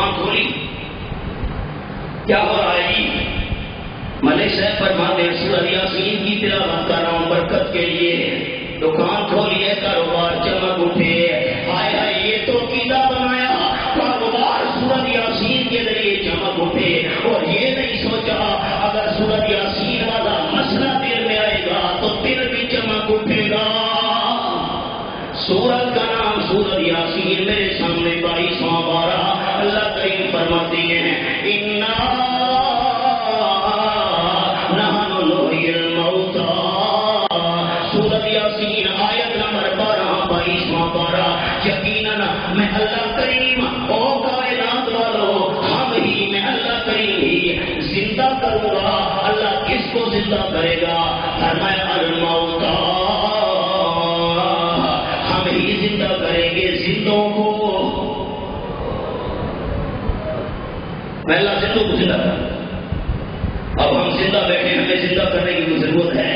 دکان کھولی. کیا ہو رہا ہے جی؟ ملک صاحب فرماتے ہیں سورہ یاسین کی تلاوت کر رہا ہوں برکت کے لیے. دکان کھولی ہے, کاروبار چمک اٹھے. ہائے ہائے یہ تو عقیدہ بنایا, کاروبار سورہ یاسین کے ذریعے چمک اٹھے, اور یہ نہیں سوچا اگر سورہ یاسین والا مسئلہ دل میں آئے گا تو دل بھی چمک اٹھے گا. سورت کا نام سورہ یاسین, میرے سامنے 22واں پارہ. اللہ کریم فرماتی ہیں یقیناً میں اللہ کریم او کائنات والو ہم ہی میں اللہ کریم ہی زندہ کروں گا. اللہ کس کو زندہ کرے گا؟ فرمایا الموتا, ہم ہی زندہ کریں گے زندوں کو. پہلا زندوں کو زندہ کر. اب ہم زندہ بیٹھے, ہمیں زندہ کرنے کی کوئی ضرورت ہے؟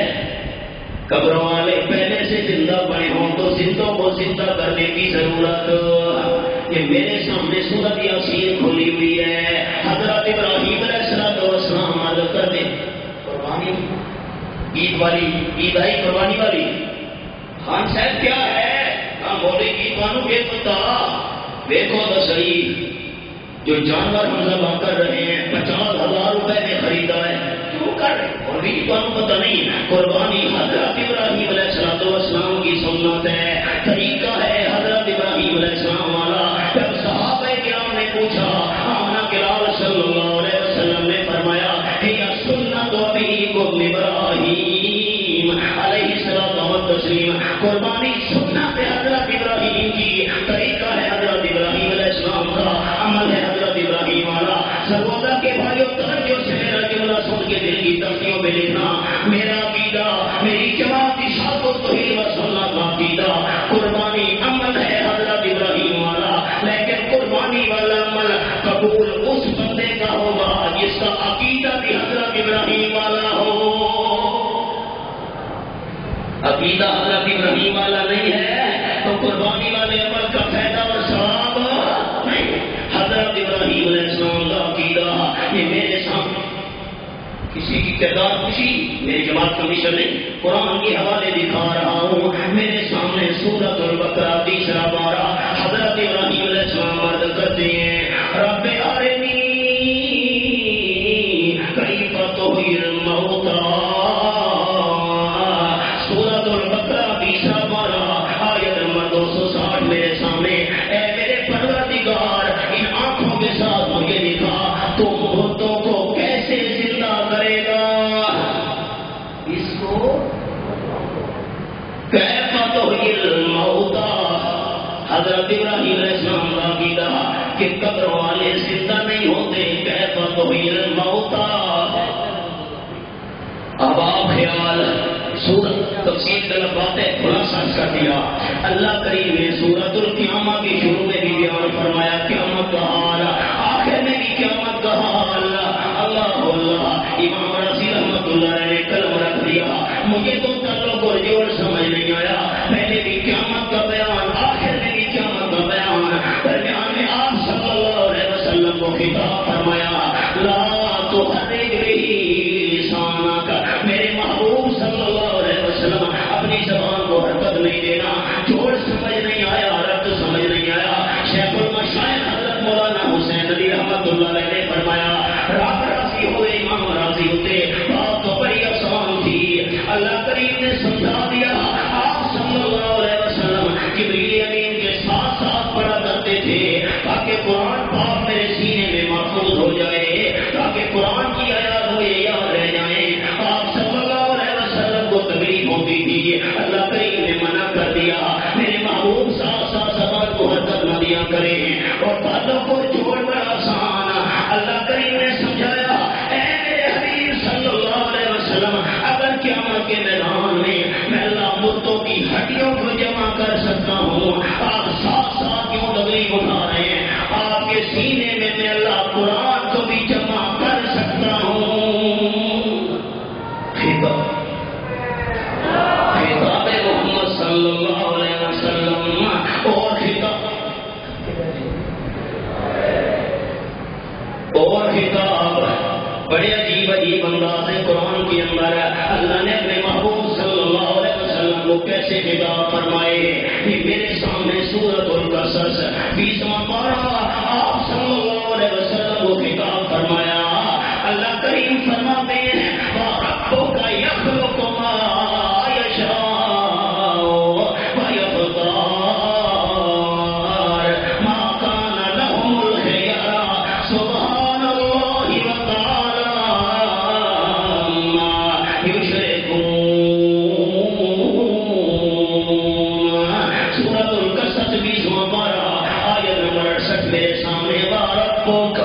قبروں والے پہلے سے زندہ بنے ہوں تو زندوں کو زندہ کرنے کی ضرورت. یہ میرے سامنے سورۃ یاسین کھلی ہوئی ہے. حضرت ابراہیم علیہ السلام عرض کرتے قربانی عید والی, عید آئی قربانی والی. خان صاحب کیا ہے؟ ہاں بولے عید والوں کے پتا دیکھو تو صحیح, جو جانور ہم ذبح کر رہے ہیں 50,000 روپے میں خریدا ہے, کیوں کر رہے اور بھی تمہیں پتہ نہیں. قربانی حضرت ابراہیم علیہ السلام کی سنت ہے, طریقہ ہے حضرت ابراہیم علیہ السلام والا. جب صحابہ کرام نے پوچھا, آمنہ کے لال صلی اللہ علیہ وسلم نے فرمایا یہ سنت ابیکم ابراہیم علیہ السلام و تسلیم. قربانی سنت ہے حضرت ابراہیم کی, طریقہ ہے حضرت ابراہیم علیہ السلام کا, عمل ہے حضرت ابراہیم والا. سرگودا کے بھائیوں توجہ سے میرا جملہ سن کے دل کی تختیوں پہ لکھنا. میرا عقیدہ, میری جماعت اشاعت و توحید و سنت کا عقیدہ قربانی عمل ہے حضرت ابراہیم والا. لیکن قربانی والا عمل قبول اس بندے کا ہوگا جس کا عقیدہ بھی حضرت ابراہیم والا ہو. عقیدہ حضرت ابراہیم والا نہیں ہے تو قربانی والے عمل کا فائدہ اور ثواب نہیں. حضرت ابراہیم علیہ السلام کا عقیدہ یہ میرے سامنے کسی کی کردار خوشی میری جماعت کا مشن نہیں, قرآن کے حوالے دکھا رہا ہوں. میرے سامنے سورۃ البقرہ 3واں پارہ. حضرت ابراہیم علیہ السلام عرض کرتے ہیں رب ارنی کیف تحیی الموتی. سورۃ البقرہ 20واں پارہ آیت نمبر 260 میرے سامنے. اے میرے پروردگار, ان آنکھوں کے ساتھ مجھے دکھا تو مردوں کو کیسے زندہ کرے گا. اس کو کیف تحیی الموتی. حضرت ابراہیم علیہ السلام کا عقیدہ کہ قبروں والے زندہ نہیں ہوتے. کیف تحیی الموتی. اب آپ خیال سورت تفصیل طلب باتیں خلاصہ کر دیا. اللہ کریم نے سورۃ القیامہ کی شروع میں بھی بیان فرمایا قیامت کا حال, آخر میں بھی قیامت کا حال. اللہ اللہ امام رازی رحمۃ اللہ علیہ نے قلم رکھ دیا. مجھے تو تعلق اور جوڑ سمجھ نہیں آیا. پہلے بھی قیامت کا بیان, آخر میں بھی قیامت کا بیان. درمیان میں آپ صلی اللہ علیہ وسلم کو خطاب فرمایا لا تحرک به لسانک. میرے محبوب صلی اللہ علیہ وسلم اپنی زبان کو حرکت نہیں دینا. جوڑ سمجھ نہیں آیا, ربط سمجھ نہیں آیا. شیخ المشائخ حضرت مولانا حسین علی رحمۃ اللہ علیہ نے فرمایا رب راضی ہوئے امام راضی ہوتے. بات تو بڑی آسان تھی. اللہ کریم نے سمجھا دیا. آپ صلی اللہ علیہ وسلم جبریل امین کے ساتھ ساتھ پڑھا کرتے تھے تاکہ قرآن پاک میرے سینے میں محفوظ ہو جائے, تاکہ قرآن کی آیات ہوئے یاد رہ جائیں. آپ صلی اللہ علیہ وسلم کو تکلیف ہوتی تھی, اللہ کریم نے منع کر دیا. میرے محبوب ساتھ ساتھ زبان کو حرکت نہ دیا کریں اور باتوں کو جوڑ کر آسان. اللہ کریم نے سمجھایا اے میرے حبیب صلی اللہ علیہ وسلم, اگر قیامت کے میدان میں اللہ مردوں کی ہڈیوں کو جمع کر سکتا ہوں, آپ ساتھ ساتھ کیوں تکلیف اٹھا رہے ہیں؟ آپ کے سینے میں اللہ قرآن کو بھی جمع کر سکتا ہوں. خطاب محمد صلی اللہ علیہ وسلم اور خطاب سے خطاب فرمائے کہ میرے سامنے سورۃ القصص 20واں پارہ آپ صلی اللہ علیہ وسلم کو خطاب فرمایا. اللہ کریم فرماتے ہیں وَرَبُّكَ يَخْلُقُ مَا يَشَاءُ وَيَخْتَارُ مَا كَانَ لَهُمُ الْخِيَرَةُ سُبْحَانَ اللَّهِ وَتَعَالَى عَمَّا يُشْرِكُونَ. سورۃ القصص 20واں پارہ آیت نمبر 68 میرے سامنے. وَرَبُّكَ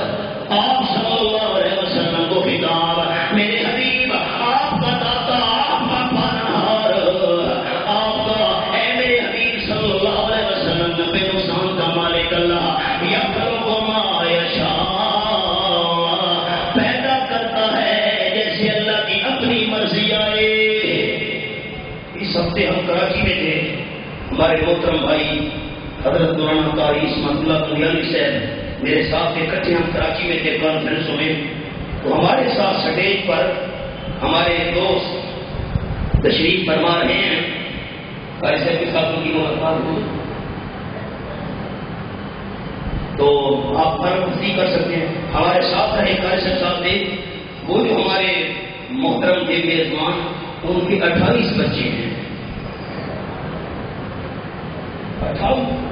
آپ صلی اللہ علیہ وسلم کو خطاب. میرے حبیب آپ کا داتا، آپ کا پناہگار، آپ کا اے میرے حبیب صلی اللہ علیہ وسلم نبے نقصان کا مالک اللہ یخلق ما یشاء پیدا کرتا ہے جیسے اللہ کی اپنی مرضی آئے. اس ہفتے ہم کراچی میں تھے. ہمارے محترم بھائی حضرت مولانا قاری اسمت اللہ بنیالی صاحب میرے ساتھ اکٹھے ہم کراچی میں تھے کانفرنسوں میں. تو ہمارے ساتھ سٹیج پر ہمارے دوست تشریف فرما رہے ہیں. قاری صاحب کے ساتھ ان کی ملاقات ہوئی تو آپ فرق نہیں کر سکتے ہیں. ہمارے ساتھ رہے قاری صاحب تھے. وہ جو ہمارے محترم تھے میزبان ان کے 28 بچے ہیں. 28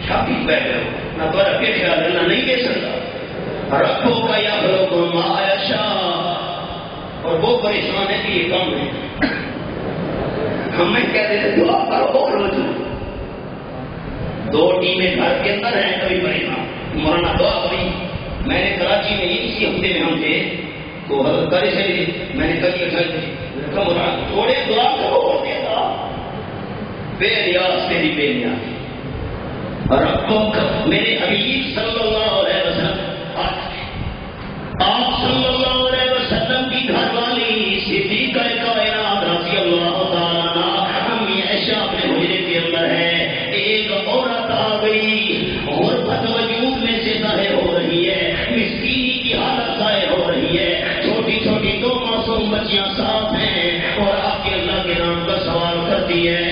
شادی بیٹھے ہو نہ تو رکھے خیال ہے نہ نہیں کہہ سکتا. رکھو کا یا لوگوں ما یشاء اور وہ پریشان ہے کہ یہ کم ہے. ہمیں کہتے تھے دعا کرو اور روز 2 ٹیمیں گھر کے اندر ہیں کبھی پریشان مولانا دعا کبھی. میں نے کراچی میں اسی ہفتے میں ہم تھے تو حضرت قاری سے میں نے کبھی مولانا تھوڑے دعا کرو اور دیتا بے نیاز تیری بے نیاز. اور میرے حبیب صلی اللہ علیہ وسلم آپ صلی اللہ علیہ وسلم کی گھر والی صدیقہ کائنات رضی اللہ تعالیٰ عنہا امی عائشہ اپنے حجرے کے اندر ہے. ایک عورت آ گئی غربت وجود میں سے ظاہر ہو رہی ہے. مسکینی کی حالت ظاہر ہو رہی ہے. چھوٹی چھوٹی 2 معصوم بچیاں ساتھ ہیں اور آپ کے اللہ کے نام کا سوال کرتی ہے.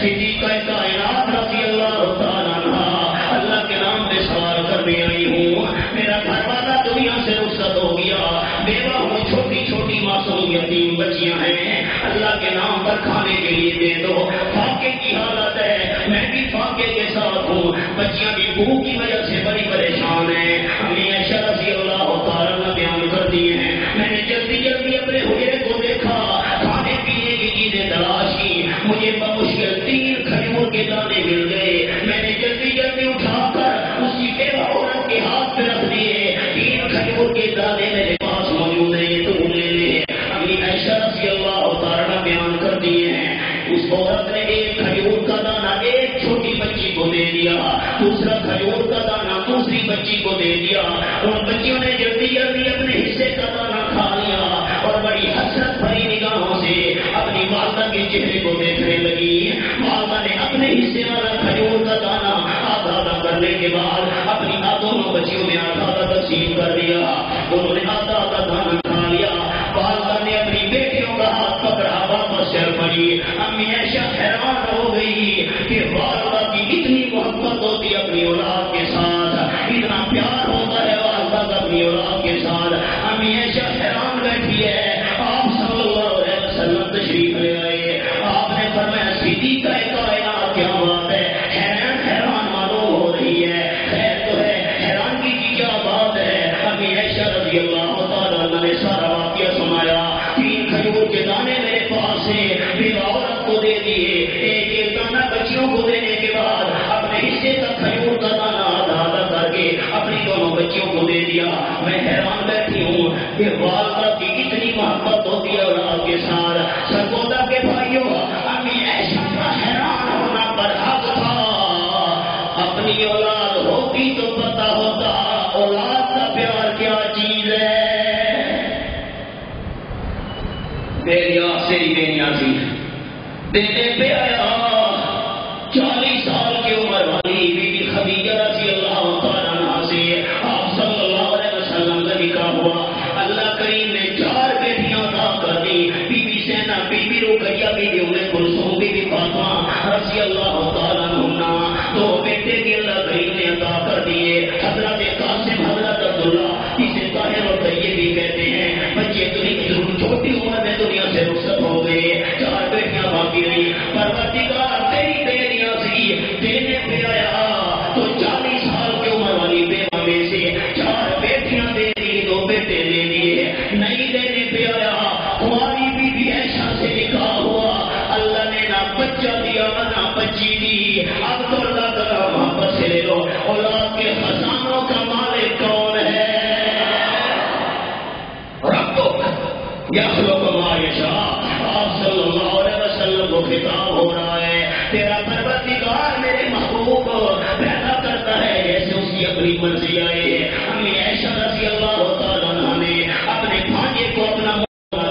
صدیقہ کائنات رضی اللہ تعالیٰ عنہا اللہ کے نام پہ سوال کرنے آئی ہوں. میرا گھر والا دنیا سے رخصت ہو گیا. بیوہ ہوں. چھوٹی چھوٹی معصوم یتیم بچیاں ہیں. اللہ کے نام پر کھانے کے لیے دے دو. فاقے کی حالت ہے. میں بھی فاقے کے ساتھ ہوں. بچیاں بھی بھوک کی وجہ سے بڑی پریشان ہیں. امی عائشہ رضی اللہ تعالیٰ عنہ بیان کرتی ہیں میں نے جلدی جلدی اپنے حجرے کو دیکھا. کھانے پینے کی چیزیں تلاش کی. مجھے بمشکل 3 کھجور کے دانے مل گئے. میں نے جلدی جلدی اٹھا کر اسی بیوہ عورت کے ہاتھ پہ رکھ دیے. 3 کھجور کے دانے میرے پاس موجود ہیں یہ تم لے لے. امی عائشہ رضی اللہ تعالیٰ بیان کرتی ہیں اس عورت نے 1 کھجور کا دانہ ایک چھوٹی بچی کو دے دیا. دوسرا کھجور کا دانہ دوسری بچی کو دے دیا. ان بچیوں نے جلدی جلدی اپنے حصے کا دانہ کھا لیا اور بڑی حسرت بھری نگاہوں سے اپنی والدہ کے چہرے کو دیکھنے لگی. والدہ نے اپنے حصے والا کھجور کا دانہ آدھا آدھا کرنے کے بعد اپنی دونوں بچیوں میں آدھا آدھا تقسیم کر دیا. دونوں نے آدھا آدھا دانہ کھا لیا. والدہ نے اپنی بیٹیوں کا ہاتھ پکڑا واپس چل پڑی. امی عائشہ حیران ہو گئی کہ والدہ کی اتنی محبت ہوتی ہے اپنی اولاد کے ساتھ, اتنا پیار ہوتا ہے والدہ کا اپنی اولاد کے ساتھ. امی عائشہ حیران بیٹھی ہے. آپ صلی اللہ علیہ وسلم تشریف لے آئے. آپ نے فرمایا صدیقہ کائنات کیا بات ہے, حیران حیران معلوم ہو رہی ہے. خیر تو ہے, حیرانگی کی کیا بات ہے. امی عائشہ رضی اللہ تعالیٰ عنہ نے سارا واقعہ سنایا. 3 کھجور کے دانے میرے پاس ہیں, بیوہ عورت کو دے دیے. ایک دانہ بچیوں کو دینے کے بعد اپنے حصے کا کھجور کا دانہ آدھا آدھا کر کے اپنی دونوں بچیوں کو دے دیا. میں حیران بیٹھی ہوں کہ والدہ کی اتنی محبت ہوتی ہے اولاد کے ساتھ. سرگودا کے بھائیوں, امی عائشہ کا حیران ہونا برحق تھا. اپنی اولاد ہوتی تو پتا ہوتا اولاد کا پیار کیا چیز ہے. بے نیاز سے بے نیازی دینے پہ آیا. 40 سال کی عمر والی بی بی خدیجہ رضی اللہ تعالیٰ عنہا سے آپ صلی اللہ علیہ وسلم کا نکاح ہوا. اللہ کریم نے 4 بیٹیاں عطا کر دی. Bibi Zainab, Bibi Ruqayyah Bibi Umm Kulthum be be Fatima رضی اللہ تعالیٰ عنہ دو بیٹے بھی اللہ کریم نے عطا کر دیے. حضرت قاسم حضرت عبداللہ اسے طاہر اور طیب بھی کہتے ہیں. بچے چھوٹی عمر میں دنیا سے رخصت ہو گئے. 4 بیٹیاں باقی رہی. پروردگار تیری بے نیازی دینے پہ آیا تو 40 سال کی عمر والی بیوہ میں سے 4 بیٹیاں دے دی, 2 بیٹے لے لیے. نہیں دینے پہ آیا ہماری بی بی عائشہ سے نکاح ہوا. اللہ نے نہ بچہ دیا نہ بچی دی. اب تو اللہ تعالیٰ واپس سے لے لو. اولاد کے خزانوں کا مالک کون ہے؟ ربک یخلق ما یشاء. آپ صلی اللہ علیہ وسلم کو خطاب ہو رہا ہے. تیرا پروردگار میرے محبوب پیدا کرتا ہے جیسے اس کی اپنی مرضی آئے. امی عائشہ رضی اللہ تعالیٰ عنہ نے اپنے بھانجے کو اپنا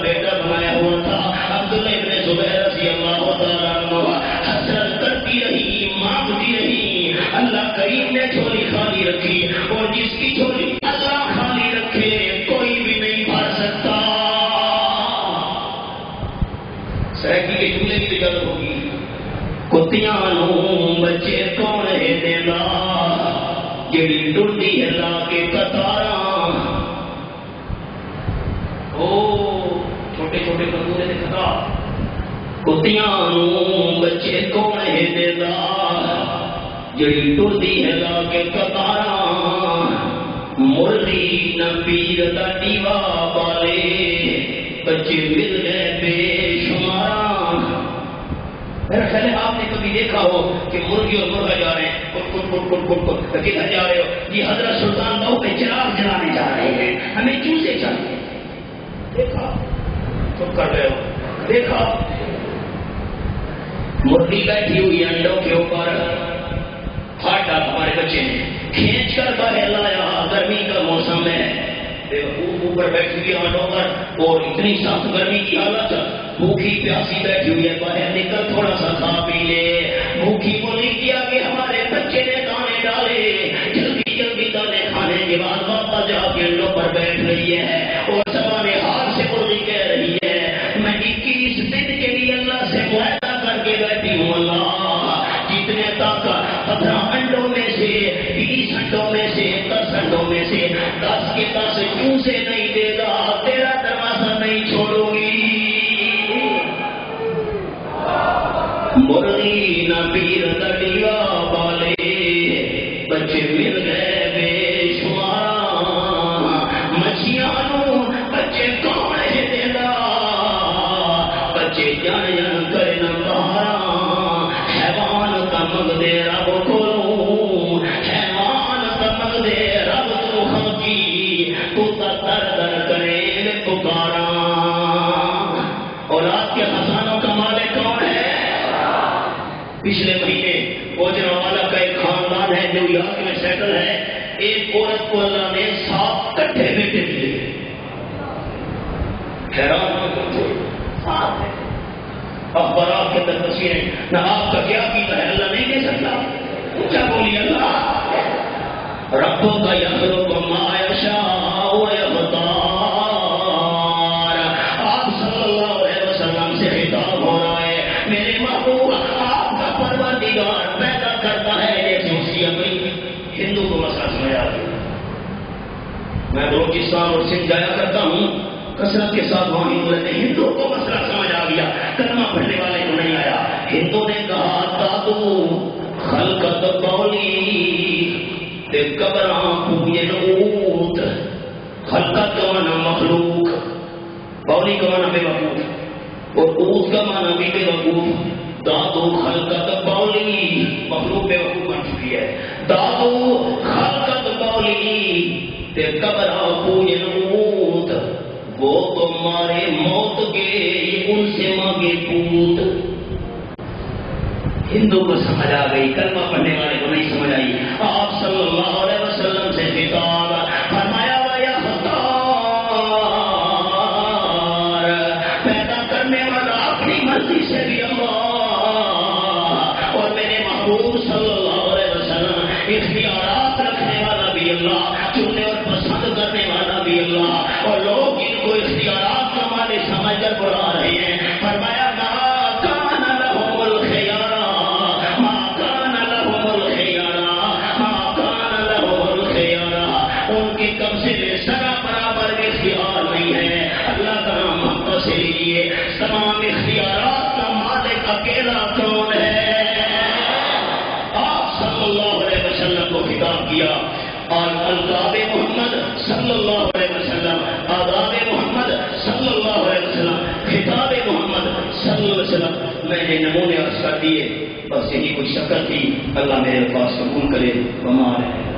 بیٹا بنایا ہوا تھا. عبداللہ ابن زبیر رضی اللہ تعالیٰ عنہ حسرت کرتی رہی, مانگتی رہی. اللہ کریم نے جھولی خالی رکھی اور جس کی جھولی اللہ خالی رکھے کوئی بھی نہیں بھر سکتا. سرکی کے جملے کی اجازت ہوگی. کتیاں بچے کون ہے دینا جڑی ٹوٹی ہے لا کے قطاراں. چھوٹے چھوٹے کتورے نے قطار. کتیاں بچے کون ہے دینا جڑی ٹوٹی ہے لا کے قطاراں. مرغی نہ پیر دا دیوا والے بچے مل گئے بے شمار. میرا خیال ہے آپ نے کبھی دیکھا ہو کہ مرغی اور مرغا جا رہے ہیں کٹ کٹ کٹ کٹ کٹ کٹ. کدھر جا رہے ہو؟ جی حضرت سلطان بہو پہ چراغ جلانے جا رہے ہیں, ہمیں چوزے چاہیے. دیکھا چپ کر رہے ہو. دیکھا مرغی بیٹھی ہوئی انڈوں کے اوپر. ہاتھ ڈال ہمارے بچے نے کھینچ کر باہر لایا. گرمی کا موسم ہے, اوپر بیٹھی ہوئی آنٹوں پر اور اتنی سخت گرمی کی حالت, بھوکی پیاسی بیٹھی ہوئی ہے. باہر نکل تھوڑا سا کھا پی لے. بھوکی کو نہیں کیا کہ ہمارے بچے نے دانے ڈالے. جلدی جلدی دانے کھانے کے بعد واپس جا کے انڈوں پر بیٹھ رہی ہے اور زبان حال سے مرغی کہہ رہی ہے میں 21 دن کے لیے اللہ سے معاہدہ کر کے بیٹھی ہوں. اللہ جتنے تک 15 انڈوں میں سے 20 انڈوں میں سے 10 انڈوں میں سے 10 کے 10 چوزے نہیں دے گا تیرا دروازہ نہیں چھوڑوں گی. مرغی نہ پیر دڑیا والے بچے مل گئے بے شمار. مچھیاں بچے کون ہے دینا بچے جان جان کرے نہ بہارا. حیوان کا مگ دے رب کو, حیوان کا مگ دے رب تو خاکی تو در در کرے پکارا. اولاد کے خزانوں کا مالک کون ہے؟ پچھلے مہینے اوجرا والا کا ایک خاندان ہے جو یارک میں سیٹل ہے. ایک عورت کو اللہ نے 7 کٹھے بیٹے دیے. حیران ساتھ ہے. اخبارات کے اندر تصویریں نہ آپ کا کیا کیتا ہے اللہ نہیں دے سکتا. کیا بولی اللہ ربوں کا یخلق ما یشاء ویختار. آپ صلی اللہ علیہ وسلم سے خطاب ہو رہا ہے میرے محبوب آپ کا پروردگار پیدا کرتا ہے جیسے اس کی اپنی. ہندو کو مسئلہ سمجھ آ گیا. میں بلوچستان اور سندھ جایا کرتا ہوں کثرت کے ساتھ وہاں ہندو رہتے ہیں. ہندو کو مسئلہ سمجھ آ گیا, کلمہ پڑھنے والے کو نہیں آیا. ہندو نے کہا دادو خلقت قولی تے قبراں پوجن اوت. خلقت کا معنی مخلوق, قولی کا معنی بے وقوف اور اوت کا معنی بھی بے وقوف. دادو خلقت قولی مخلوق بے وقوف بن چکی ہے. دادو خلقت قولی تے قبراں پوجن اوت. وہ تمہارے موت کے ان سے مانگے پوت. ہندو کو سمجھ آ گئی, کلمہ پڑھنے والے کو نہیں سمجھ آئی. آپ صلی اللہ علیہ وسلم سے خطاب فرمایا یا خطار پیدا کرنے والا اپنی مرضی سے بھی اللہ اور میرے محبوب صلی اللہ علیہ وسلم اختیارات رکھنے والا بھی اللہ, چننے اور پسند کرنے والا بھی اللہ, اور لوگ ان کو اختیارات کا مالک سمجھ کر بلا رہے ہیں. فرمایا اکیلا کون ہے؟ آپ صلی اللہ علیہ وسلم کو خطاب کیا اور القاب محمد صلی اللہ علیہ وسلم، آداب محمد صلی اللہ علیہ وسلم، خطاب محمد صلی اللہ علیہ وسلم میں نے نمونے عرض کر دیے، بس یہی کچھ شکل تھی. اللہ میرے پاس قبول کرے. ہمارے